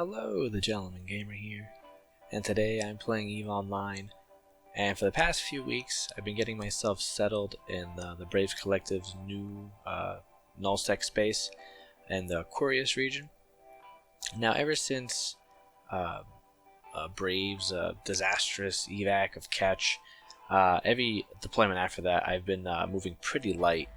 Hello, the Gentleman Gamer here, and today I'm playing EVE Online. And for the past few weeks, I've been getting myself settled in the Braves Collective's new nullsec space in the Curious region. Now, ever since Braves' disastrous evac of Catch, every deployment after that, I've been moving pretty light.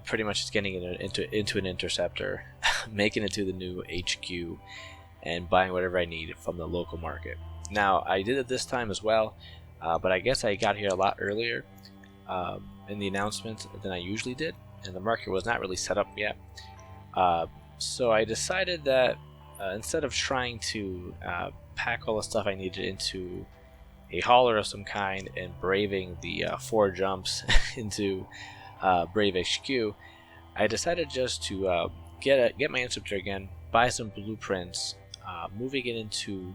Pretty much just getting into an interceptor, making it to the new HQ, and buying whatever I need from the local market. Now, I did it this time as well, but I guess I got here a lot earlier in the announcement than I usually did, and the market was not really set up yet. So I decided that instead of trying to pack all the stuff I needed into a hauler of some kind and braving the 4 jumps into Brave HQ, I decided just to get my interceptor again, buy some blueprints, moving it into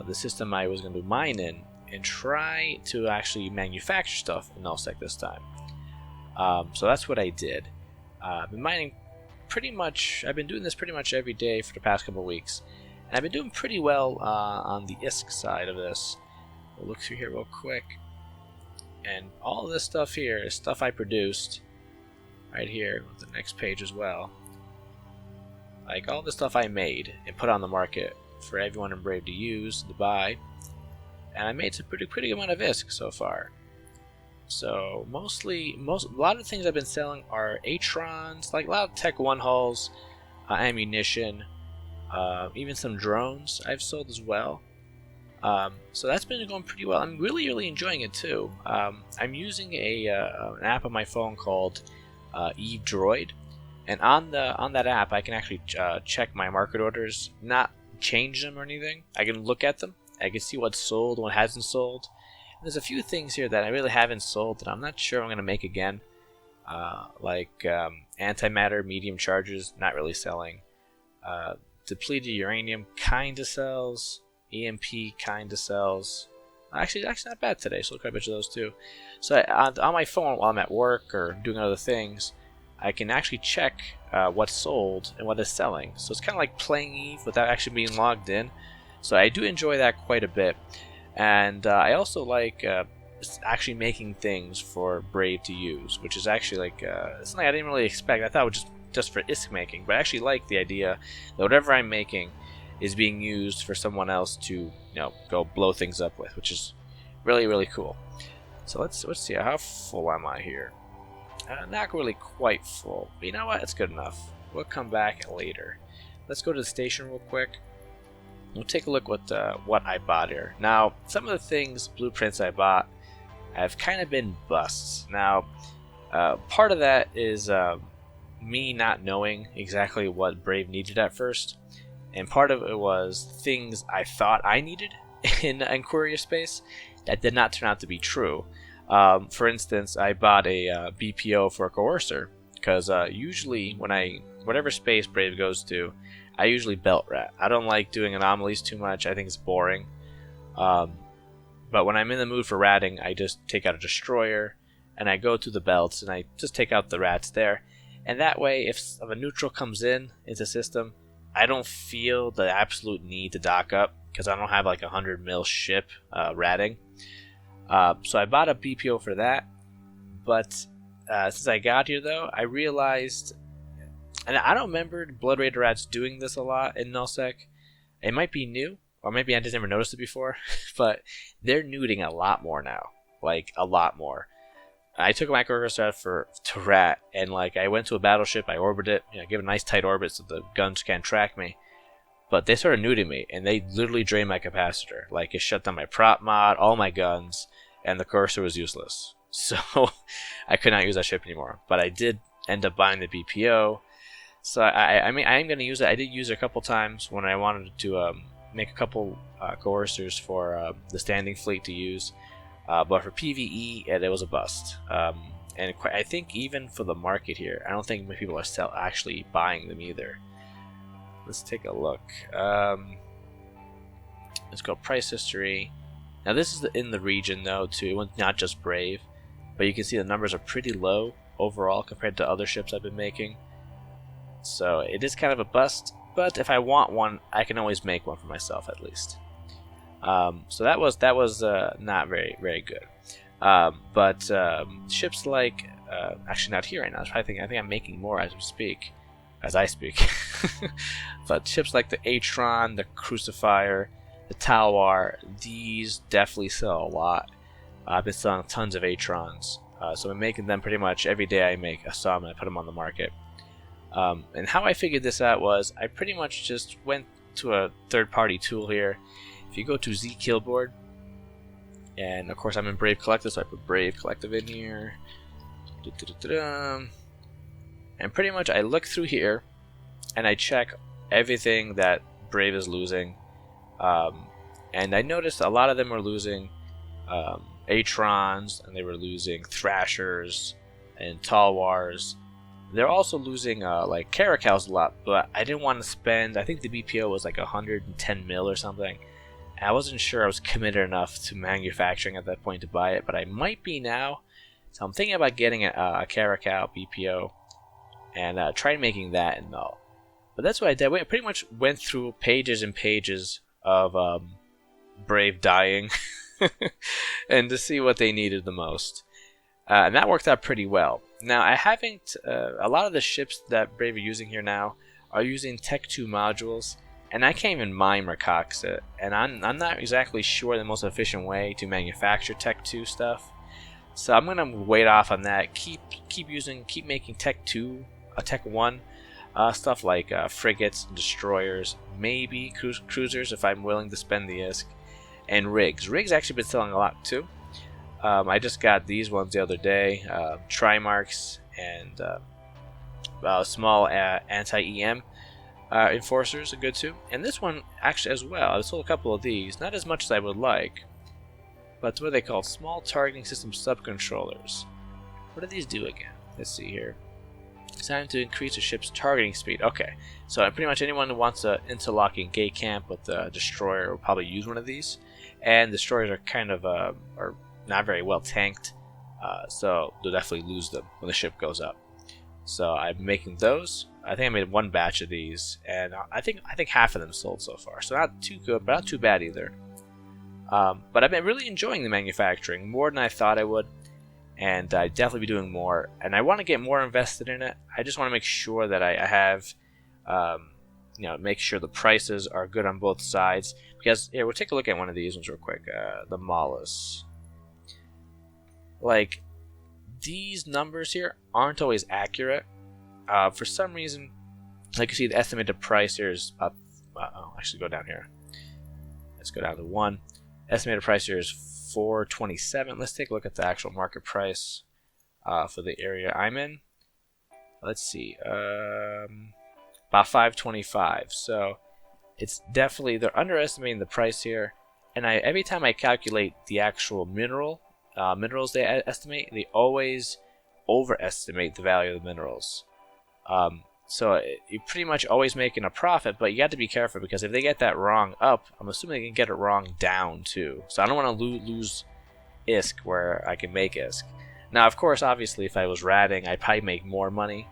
the system I was going to mine in, and try to actually manufacture stuff in nullsec this time. So that's what I did. I've been mining pretty much. I've been doing this pretty much every day for the past couple of weeks, and I've been doing pretty well on the ISK side of this. We'll look through here real quick, and all of this stuff here is stuff I produced right here with the next page as well. Like all the stuff I made and put on the market for everyone in Brave to use, to buy, and I made some pretty good amount of ISK so far. So a lot of the things I've been selling are Atrons, like a lot of Tech 1 hulls, ammunition, even some drones I've sold as well. So that's been going pretty well. I'm really enjoying it too. I'm using an app on my phone called EVE Droid, and on that app I can actually check my market orders, not change them or anything. I can look at them. I can see what's sold, what hasn't sold. And there's a few things here that I really haven't sold that I'm not sure I'm going to make again. Like antimatter medium charges, not really selling. Depleted uranium kinda sells. EMP kinda sells. Actually not bad today, so quite a bunch of those too. So on my phone while I'm at work or doing other things, I can actually check what's sold and what is selling. So it's kind of like playing EVE without actually being logged in. So I do enjoy that quite a bit. And I also like actually making things for Brave to use, which is actually like something I didn't really expect. I thought it was just for ISK making, but I actually like the idea that whatever I'm making is being used for someone else to, go blow things up with, which is really cool. So let's see, how full am I here? Not really quite full, but you know what? It's good enough. We'll come back later. Let's go to the station real quick. We'll take a look what I bought here. Now, some of the things, blueprints I bought, have kind of been busts. Now, part of that is me not knowing exactly what Brave needed at first, and part of it was things I thought I needed in Courier space that did not turn out to be true. For instance, I bought a BPO for a coercer because usually whatever space Brave goes to, I usually belt rat. I don't like doing anomalies too much. I think it's boring. But when I'm in the mood for ratting, I just take out a destroyer and I go to the belts and I just take out the rats there. And that way, if a neutral comes into the system, I don't feel the absolute need to dock up because I don't have like 100 mil ship ratting. So I bought a BPO for that. But since I got here though, I realized, and I don't remember Blood Raider rats doing this a lot in nullsec. It might be new, or maybe I just never noticed it before, but they're nuding a lot more now. Like, a lot more. I took a microcursor to rat, and like I went to a battleship, I orbited it, give a nice tight orbit so the guns can't track me. But they started nuding me, and they literally drained my capacitor. Like, it shut down my prop mod, all my guns, and the cursor was useless. So I could not use that ship anymore. But I did end up buying the BPO. So I mean, I am going to use it. I did use it a couple times when I wanted to make a couple coercers for the standing fleet to use. But for PvE, it was a bust. And I think even for the market here, I don't think many people are actually buying them either. Let's take a look. Let's go price history. Now this is in the region though too, not just Brave. But you can see the numbers are pretty low overall compared to other ships I've been making. So it is kind of a bust. but if I want one, I can always make one for myself at least. So that was not very good. But ships like actually not here right now. I think I'm making more as I speak. But ships like the Atron, the Crucifier, the Talwar, these definitely sell a lot. I've been selling tons of Atrons, so I'm making them pretty much every day. I make some and I put them on the market. And how I figured this out was I pretty much just went to a third-party tool here. If you go to ZKillboard, and of course I'm in Brave Collective, so I put Brave Collective in here. And pretty much I look through here and I check everything that Brave is losing. And I noticed a lot of them were losing Atrons, and they were losing Thrashers and Talwars. They're also losing like Caracals a lot, but I didn't want to spend, I think the BPO was like 110 mil or something. And I wasn't sure I was committed enough to manufacturing at that point to buy it, but I might be now. So I'm thinking about getting a Caracal BPO and try making that in null. But that's what I did. I pretty much went through pages and pages of Brave dying and to see what they needed the most. And that worked out pretty well. Now, I haven't... a lot of the ships that Brave are using here now are using Tech 2 modules, and I can't even mine Rakoxit. And I'm not exactly sure the most efficient way to manufacture Tech 2 stuff. So I'm gonna wait off on that. Keep making Tech 2, Tech 1 stuff like frigates, destroyers, maybe cruisers if I'm willing to spend the ISK, and rigs. Rigs actually been selling a lot too. I just got these ones the other day, Trimarchs and small anti-EM enforcers are good too. And this one actually as well. I sold a couple of these, not as much as I would like, but what are they called? Small targeting system subcontrollers. What do these do again? Let's see here. Designed to increase a ship's targeting speed. Okay, so pretty much anyone who wants an interlocking gate camp with a destroyer will probably use one of these. And destroyers are kind of are not very well tanked, so they'll definitely lose them when the ship goes up. So I'm making those. I think I made one batch of these, and I think half of them sold so far. So not too good, but not too bad either. But I've been really enjoying the manufacturing more than I thought I would, and I'd definitely be doing more. And I want to get more invested in it. I just want to make sure that I have, make sure the prices are good on both sides. Because here, we'll take a look at one of these ones real quick. The Maulus. Like, these numbers here aren't always accurate. For some reason, like you see, the estimated price here is up. Actually, go down here. Let's go down to 1. Estimated price here is 427. Let's take a look at the actual market price for the area I'm in. Let's see, about 525. So it's definitely, they're underestimating the price here. And every time I calculate the actual minerals they estimate, they always overestimate the value of the minerals. So you're pretty much always making a profit, but you got to be careful because if they get that wrong up, I'm assuming they can get it wrong down too. So I don't want to lose ISK where I can make ISK. Now, of course, obviously, if I was ratting, I'd probably make more money,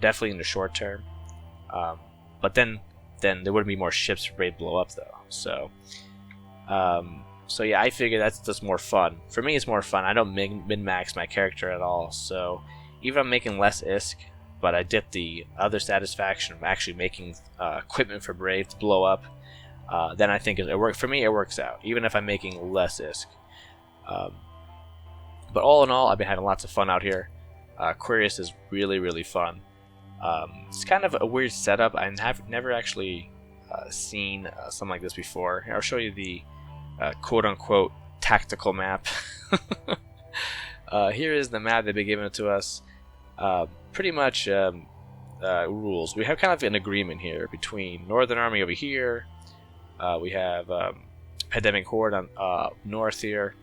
definitely in the short term. But then there wouldn't be more ships for Brave to blow up, though. So yeah, I figure that's just more fun. For me, it's more fun. I don't min-max my character at all. So even if I'm making less ISK, but I get the other satisfaction of actually making equipment for Brave to blow up, then I think it works. For me, it works out, even if I'm making less ISK. But all in all, I've been having lots of fun out here. Aquarius is really, really fun. It's kind of a weird setup. I have never actually seen something like this before. I'll show you the quote-unquote tactical map. Here is the map they've been giving it to us. Pretty much rules. We have kind of an agreement here between Northern Army over here. We have Pandemic Horde on north here.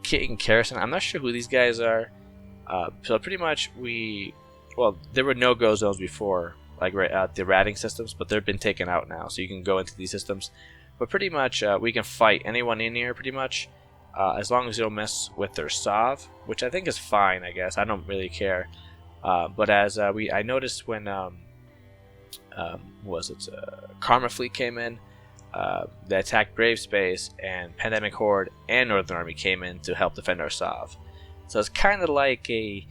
Kit and Kerrison. I'm not sure who these guys are. So pretty much there were no-go zones before, like the ratting systems, but they've been taken out now, so you can go into these systems. But pretty much we can fight anyone in here pretty much, as long as you don't mess with their SOV, which I think is fine, I guess. I don't really care. But as I noticed when was it Karma Fleet came in, that attacked Bravespace, and Pandemic Horde and Northern Army came in to help defend Arsov. So it's kind of like a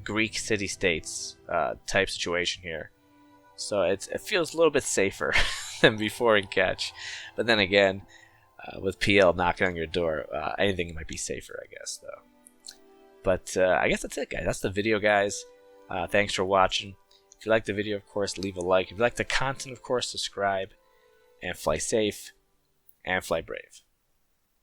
Greek city-states type situation here. So it feels a little bit safer than before in Catch. But then again, with PL knocking on your door, anything might be safer, I guess, though. But I guess that's it, guys. That's the video, guys. Thanks for watching. If you like the video, of course, leave a like. If you like the content, of course, subscribe. And fly safe and fly brave.